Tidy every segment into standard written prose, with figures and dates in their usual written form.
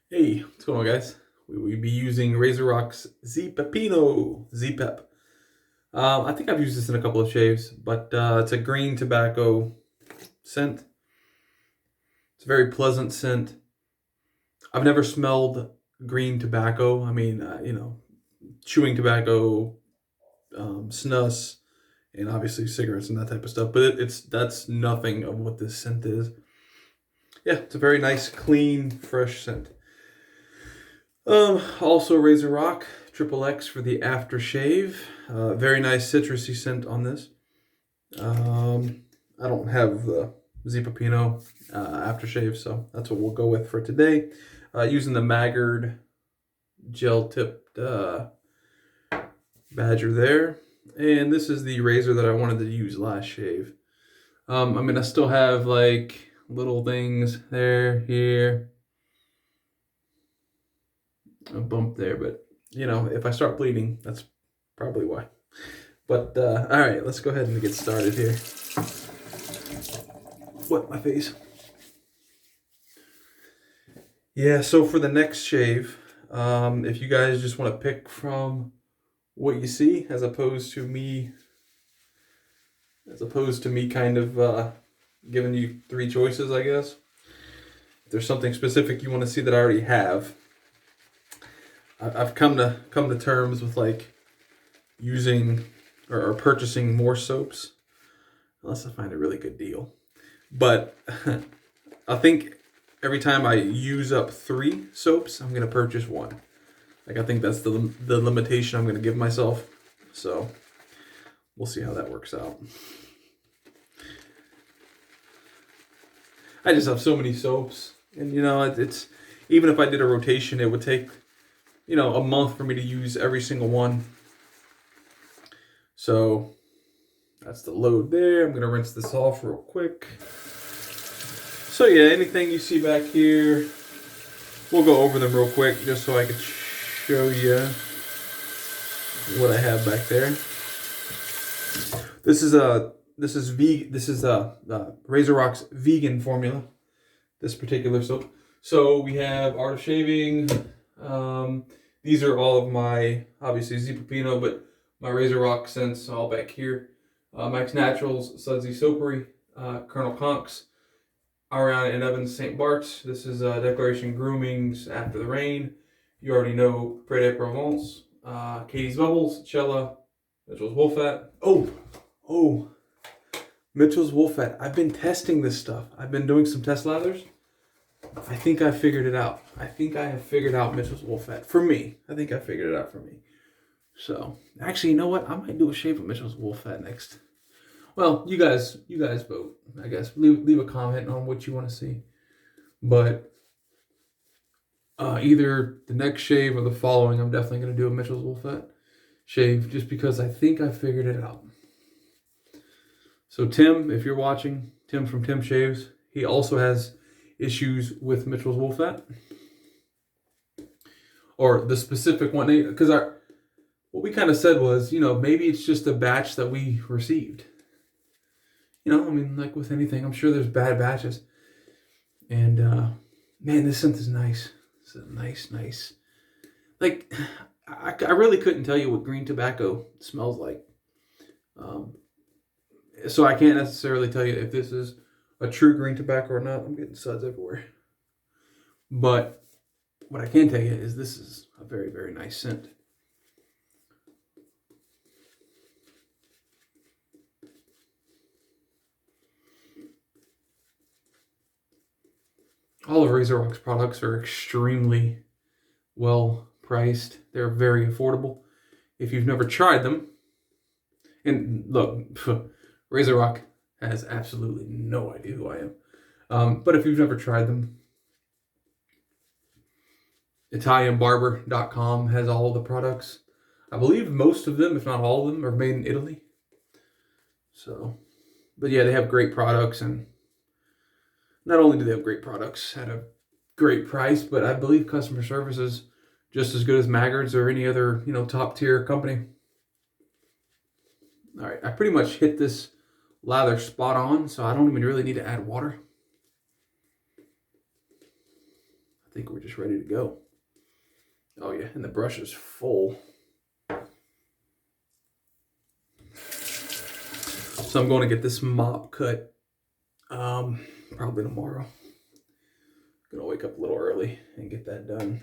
Hey, what's going on, guys? We will be using RazoRock's Peppino Z-Pep. I think I've used this in a couple of shaves, but it's a green tobacco scent. It's a very pleasant scent. I've never smelled green tobacco. I mean, chewing tobacco, snus, and obviously cigarettes and that type of stuff. But that's nothing of what this scent is. Yeah, it's a very nice, clean, fresh scent. Also RazoRock Triple X for the aftershave. Very nice citrusy scent on this. I don't have the Peppino aftershave, so that's what we'll go with for today. Using the Maggard gel tipped badger there. And this is the razor that I wanted to use last shave. I still have like little things there, here, a bump there, but if I start bleeding, that's probably why. But all right, let's go ahead and get started here. Wet my face. Yeah, so for the next shave, if you guys just want to pick from what you see, as opposed to me kind of giving you three choices, I guess. If there's something specific you want to see that I already have, I've come to terms with like using or purchasing more soaps, unless I find a really good deal. But I think every time I use up 3 soaps, I'm gonna purchase 1. Like, I think that's the limitation I'm gonna give myself. So we'll see how that works out. I just have so many soaps, and it's even if I did a rotation, it would take a month for me to use every single one. So that's the load there. I'm gonna rinse this off real quick. So yeah, anything you see back here, we'll go over them real quick just so I can show you what I have back there. This is RazoRock's vegan formula. This particular soap. So we have Art of Shaving. These are all of my, obviously, Z Peppino, but my RazoRock scents all back here. Mike's Naturals, Sudsy Soapery, Colonel Conks, Ariana and Evans St. Bart's. This is Declaration Grooming's After the Rain. You already know Près de Provence, Katie's Bubbles, Cella, Mitchell's Wolfat. Oh, Mitchell's Wolfat. I've been testing this stuff. I've been doing some test lathers. I think I figured it out. I think I have figured out Mitchell's Wolfat for me. I think I figured it out for me. So, actually, you know what? I might do a shave of Mitchell's Wolfat next. Well, you guys vote. I guess leave a comment on what you want to see. But either the next shave or the following, I'm definitely going to do a Mitchell's Wolfat shave, just because I think I figured it out. So Tim, if you're watching, Tim from Tim Shaves, he also has issues with Mitchell's Wolfat, or the specific one, because what we kind of said was, maybe it's just a batch that we received. Like with anything, I'm sure there's bad batches. And man, this scent is nice. It's a nice. Like, I really couldn't tell you what green tobacco smells like. So I can't necessarily tell you if this is a true green tobacco or not. I'm getting suds everywhere. But what I can tell you is this is a very, very nice scent. All of RazoRock's products are extremely well priced. They're very affordable. If you've never tried them, and look, RazoRock has absolutely no idea who I am. But if you've never tried them, ItalianBarber.com has all of the products. I believe most of them, if not all of them, are made in Italy. So, but yeah, they have great products, and not only do they have great products at a great price, but I believe customer service is just as good as Maggard's or any other, top tier company. All right, I pretty much hit this lather spot on, so I don't even really need to add water. I think we're just ready to go. Oh yeah, and the brush is full. So I'm going to get this mop cut probably tomorrow. Gonna wake up a little early and get that done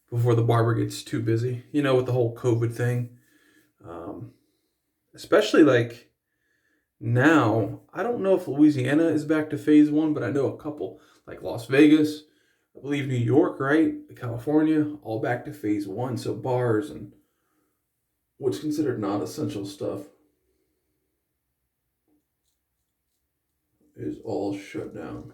before the barber gets too busy. You know, with the whole COVID thing. Especially like now, I don't know if Louisiana is back to phase 1, but I know a couple, like Las Vegas, I believe New York, right? California, all back to phase 1. So bars and what's considered non-essential stuff is all shut down.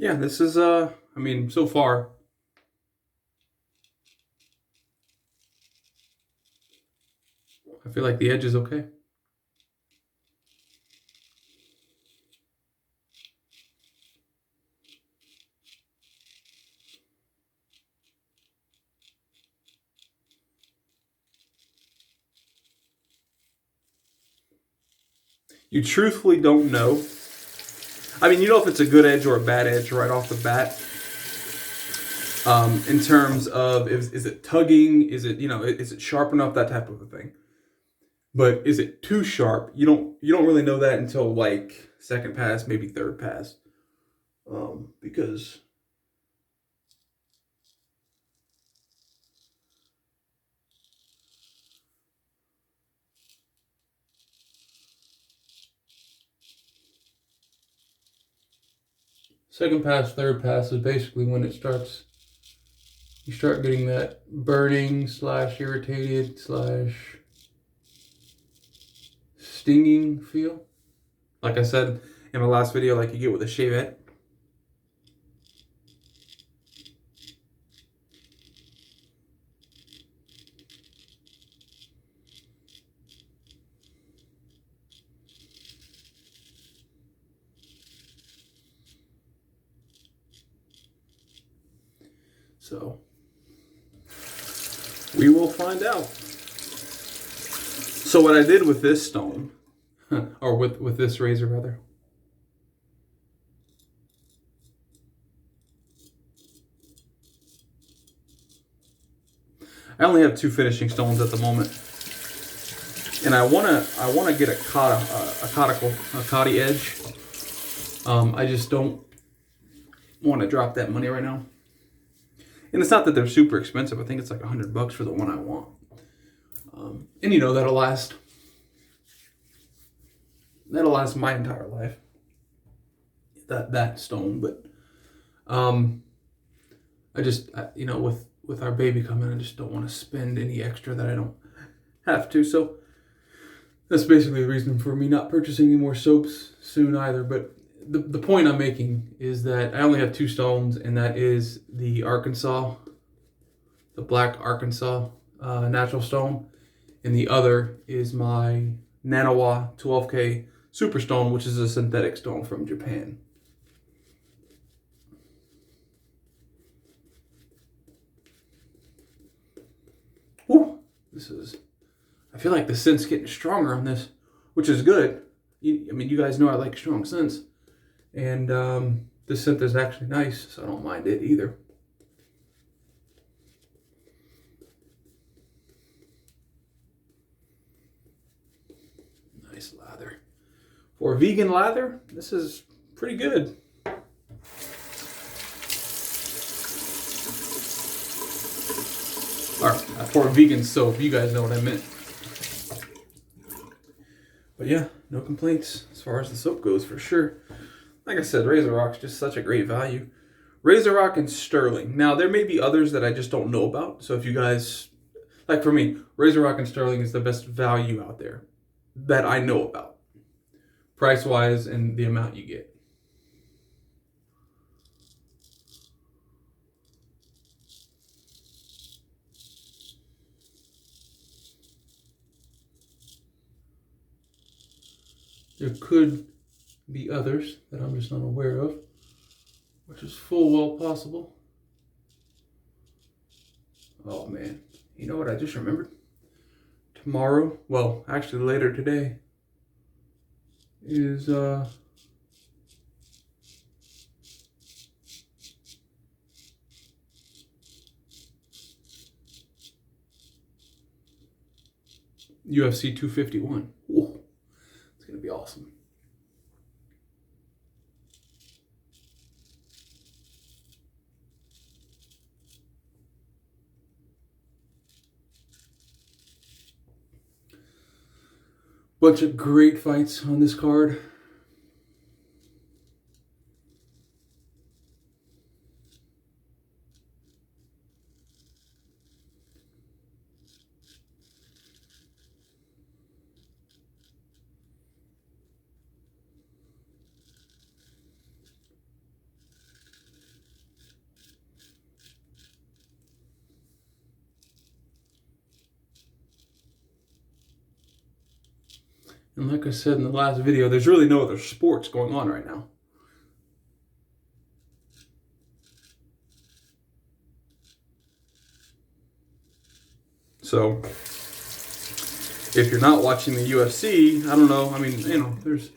Yeah, this is, I mean, so far, I feel like the edge is okay. You truthfully don't know. I mean, you know if it's a good edge or a bad edge right off the bat. In terms of, is it tugging? Is it, you know, is it sharp enough? That type of a thing. But is it too sharp? You don't really know that until like second pass, maybe third pass. Because second pass, third pass is basically when it starts, you start getting that burning / irritated / stinging feel. Like I said in my last video, like you get with a shavette. So we will find out. So what I did with this stone, or with this razor rather, I only have 2 finishing stones at the moment, and I wanna get a cotty edge. I just don't want to drop that money right now. And it's not that they're super expensive. I think it's like $100 for the one I want. And you know, that'll last my entire life. That stone, but you know, with our baby coming, I just don't want to spend any extra that I don't have to. So that's basically the reason for me not purchasing any more soaps soon either. But the point I'm making is that I only have 2 stones, and that is the Arkansas, the black Arkansas natural stone, and the other is my Nanawa 12K super stone, which is a synthetic stone from Japan. Whew, I feel like the scent's getting stronger on this, which is good. I mean, you guys know I like strong scents. And this scent is actually nice, so I don't mind it either. Nice lather. For vegan lather, this is pretty good. Or for vegan soap, you guys know what I meant. But yeah, no complaints as far as the soap goes for sure. Like I said, RazoRock's just such a great value. RazoRock and Sterling. Now, there may be others that I just don't know about. So if you guys, like for me, RazoRock and Sterling is the best value out there that I know about. Price-wise and the amount you get. There could be others that I'm just not aware of, which is full well possible. Oh man, you know what I just remembered? Tomorrow, well, actually later today, is UFC 251. Ooh, it's gonna be awesome. Bunch of great fights on this card. And like I said in the last video, there's really no other sports going on right now. So, if you're not watching the UFC, I don't know. I mean, you know, there's,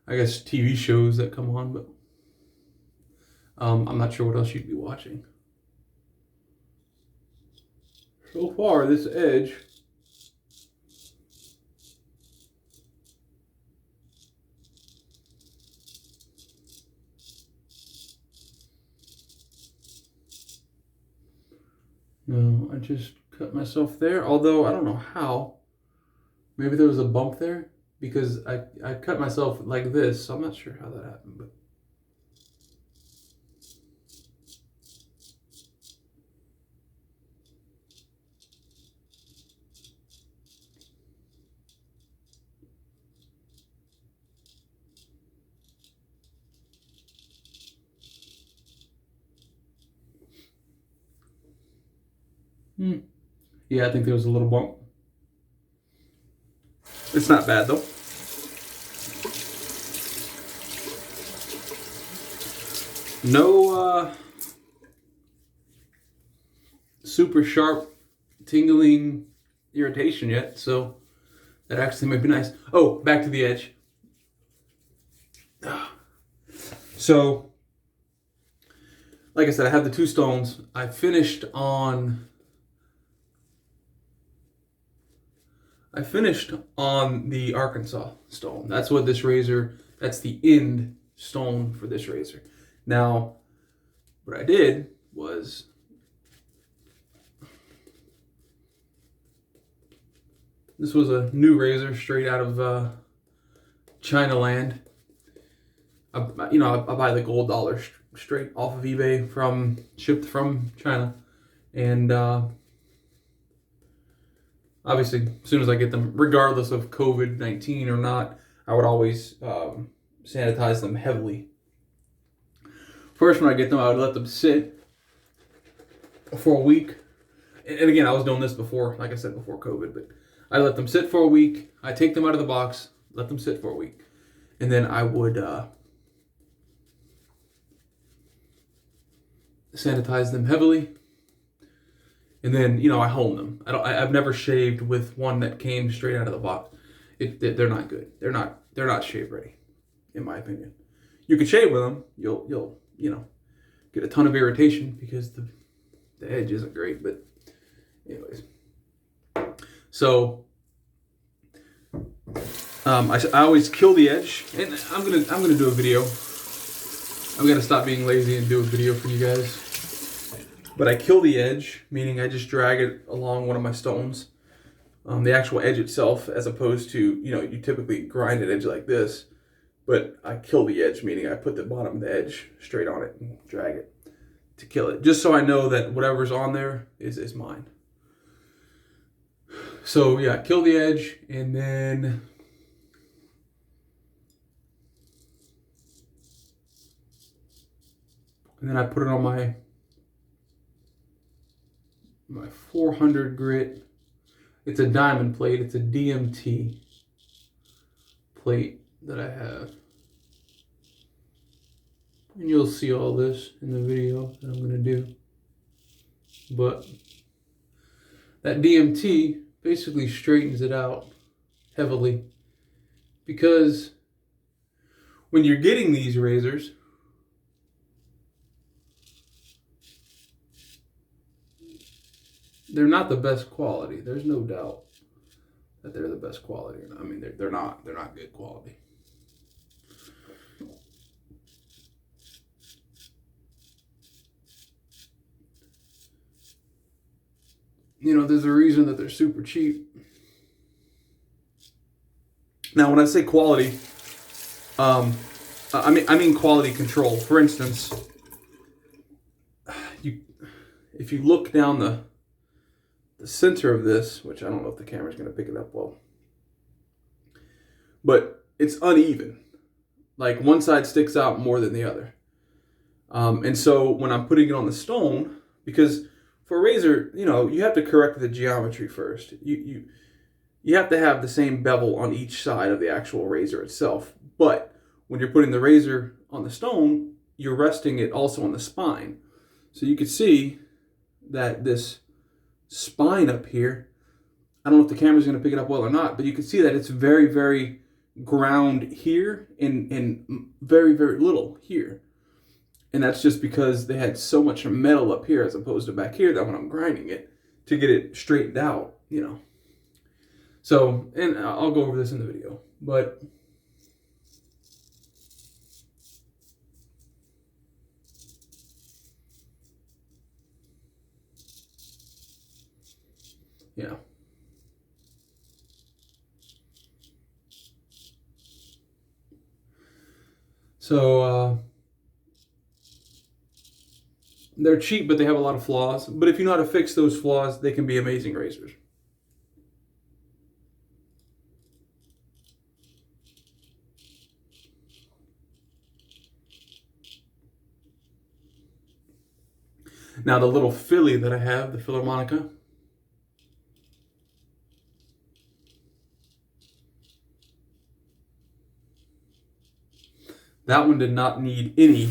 I guess, TV shows that come on, but I'm not sure what else you'd be watching. So far, this Edge no, I just cut myself there, although I don't know how. Maybe there was a bump there because I cut myself like this, so I'm not sure how that happened, but yeah, I think there was a little bump. It's not bad though. No super sharp tingling irritation yet, so that actually might be nice. Oh, back to the Edge. So, like I said, I have the two stones. I finished on the Arkansas stone. That's what this razor, that's the end stone for this razor. Now, what I did was, this was a new razor straight out of China land. I buy the gold dollar straight off of eBay shipped from China. And obviously, as soon as I get them, regardless of COVID-19 or not, I would always sanitize them heavily. First, when I get them, I would let them sit for a week. And again, I was doing this before, like I said, before COVID, but I let them sit for a week. I take them out of the box, let them sit for a week. And then I would sanitize them heavily. And then, I hone them. I've never shaved with one that came straight out of the box. They're not good. They're not shave ready, in my opinion. You can shave with them. You'll get a ton of irritation because the edge isn't great. But anyways, so I always kill the edge, and I'm gonna do a video. I'm gonna stop being lazy and do a video for you guys. but I kill the edge, meaning I just drag it along one of my stones. The actual edge itself, as opposed to, you typically grind an edge like this, but I kill the edge, meaning I put the bottom of the edge straight on it and drag it to kill it, just so I know that whatever's on there is mine. So yeah, kill the edge, and then I put it on my 400 grit. It's a diamond plate. It's a DMT plate that I have. And you'll see all this in the video that I'm going to do. But that DMT basically straightens it out heavily. Because when you're getting these razors, they're not the best quality. There's no doubt that they're the best quality. I mean, they're not good quality. There's a reason that they're super cheap. Now, when I say quality, I mean quality control. For instance, if you look down the center of this, which I don't know if the camera's going to pick it up well, but it's uneven. Like one side sticks out more than the other. And so when I'm putting it on the stone, because for a razor, you have to correct the geometry first. You have to have the same bevel on each side of the actual razor itself. But when you're putting the razor on the stone, you're resting it also on the spine. So you can see that this spine up here, I don't know if the camera's going to pick it up well or not, but you can see that it's very, very ground here and very, very little here. And that's just because they had so much metal up here as opposed to back here that when I'm grinding it to get it straightened out, So, and I'll go over this in the video, but yeah. So, they're cheap, but they have a lot of flaws. But if you know how to fix those flaws, they can be amazing razors. Now, the little filly that I have, the Philharmonica, that one did not need any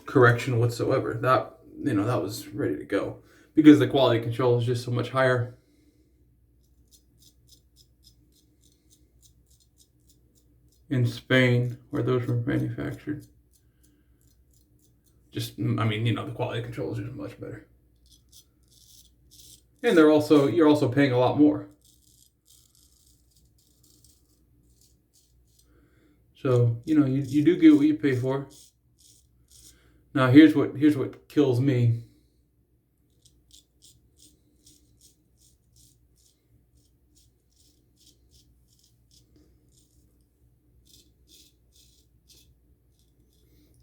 correction whatsoever. That was ready to go because the quality control is just so much higher. In Spain, where those were manufactured. The quality control is just much better. And you're also paying a lot more. So, you do get what you pay for. Now, here's what kills me.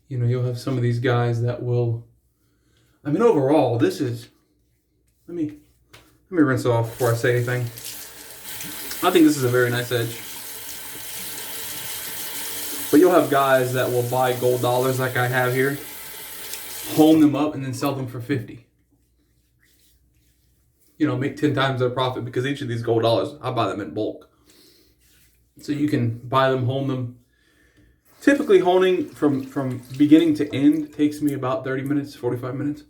You'll have some of these guys that will, overall, this is, let me rinse it off before I say anything. I think this is a very nice edge. But you'll have guys that will buy gold dollars like I have here, hone them up, and then sell them for 50. Make 10 times their profit because each of these gold dollars, I buy them in bulk. So you can buy them, hone them. Typically, honing from beginning to end takes me about 30 minutes, 45 minutes.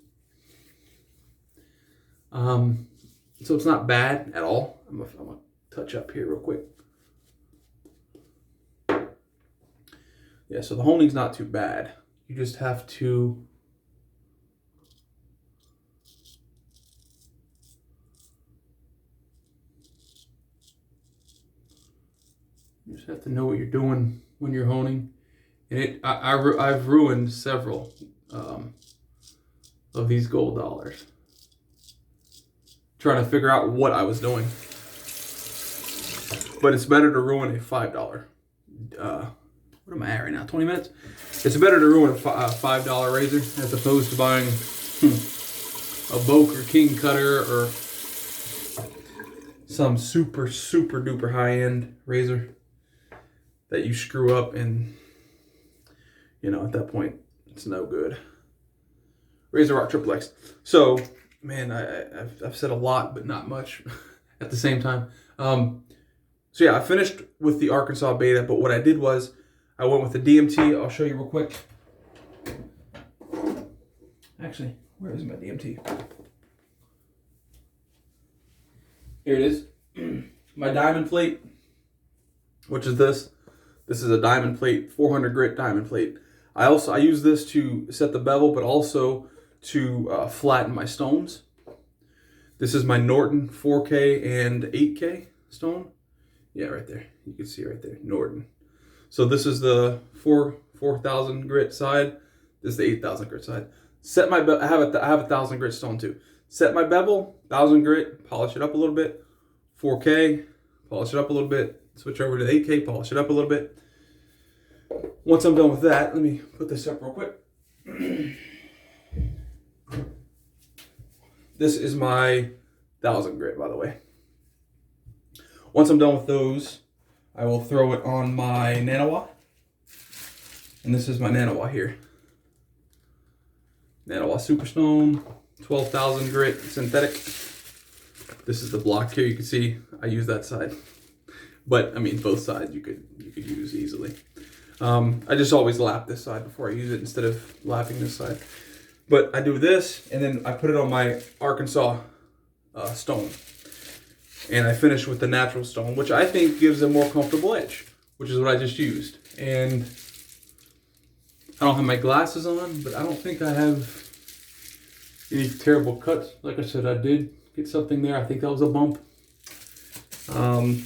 So it's not bad at all. I'm going to touch up here real quick. Yeah, so the honing's not too bad. You just have to know what you're doing when you're honing. And I've ruined several of these gold dollars. Trying to figure out what I was doing. But it's better to ruin a $5. What am I at right now? 20 minutes? It's better to ruin a $5 razor as opposed to buying a Boke or King cutter or some super duper high end razor that you screw up and, you know, at that point it's no good. RazoRock Triple X. So, man, I've said a lot, but not much at the same time. So yeah, I finished with the Arkansas beta, but what I did was I went with the DMT. I'll show you real quick. Actually, where is my DMT? Here it is. My diamond plate, which is this. This is a diamond plate, 400 grit diamond plate. I use this to set the bevel, but also to flatten my stones. This is my Norton 4K and 8K stone. Yeah, right there. You can see right there, Norton. So this is the 4,000 grit side. This is the 8,000 grit side. Set my I have a 1,000 grit stone too. Set my bevel, 1,000 grit, polish it up a little bit. 4K, polish it up a little bit. Switch over to the 8K, polish it up a little bit. Once I'm done with that, let me put this up real quick. This is my 1,000 grit, by the way. Once I'm done with those, I will throw it on my Nanawa. And this is my Nanawa here. Nanawa Superstone, 12,000 grit synthetic. This is the block here. You can see I use that side. But I mean, both sides you could use easily. I just always lap this side before I use it instead of lapping this side. But I do this, and then I put it on my Arkansas stone. And I finish with the natural stone, which I think gives a more comfortable edge, which is what I just used. And I don't have my glasses on, but I don't think I have any terrible cuts. Like I said, I did get something there. I think that was a bump. And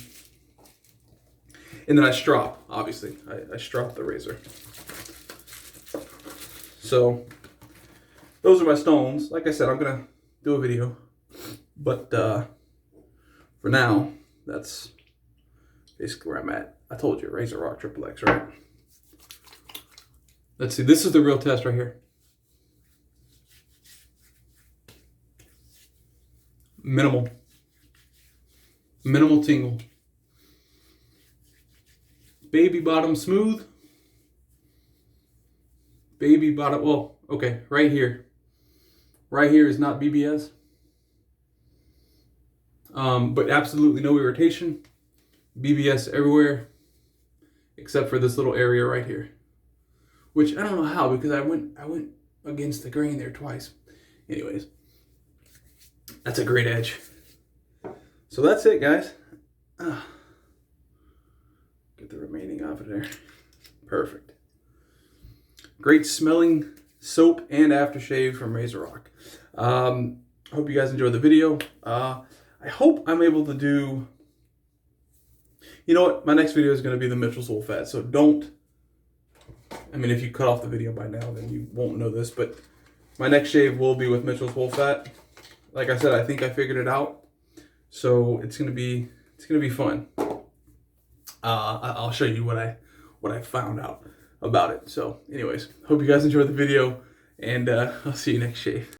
then I strop, obviously. I strop the razor. So those are my stones. Like I said, I'm going to do a video. But for now, that's basically where I'm at. I told you, RazoRock Triple X, right? Let's see. This is the real test right here. Minimal tingle. Baby bottom smooth. Baby bottom, well, okay, right here. Right here is not BBS. But absolutely no irritation. BBS everywhere, except for this little area right here. Which I don't know how, because I went against the grain there twice. Anyways, that's a great edge. So that's it, guys. Get the remaining off of there. Perfect. Great smelling soap and aftershave from RazoRock. Hope you guys enjoyed the video. I hope I'm able to do... You know what? My next video is going to be the Mitchell's Wolfat. So don't... I mean, if you cut off the video by now, then you won't know this. But my next shave will be with Mitchell's Wolfat. Like I said, I think I figured it out. So it's gonna be fun. I'll show you what I found out about it. So anyways, hope you guys enjoyed the video, and I'll see you next shave.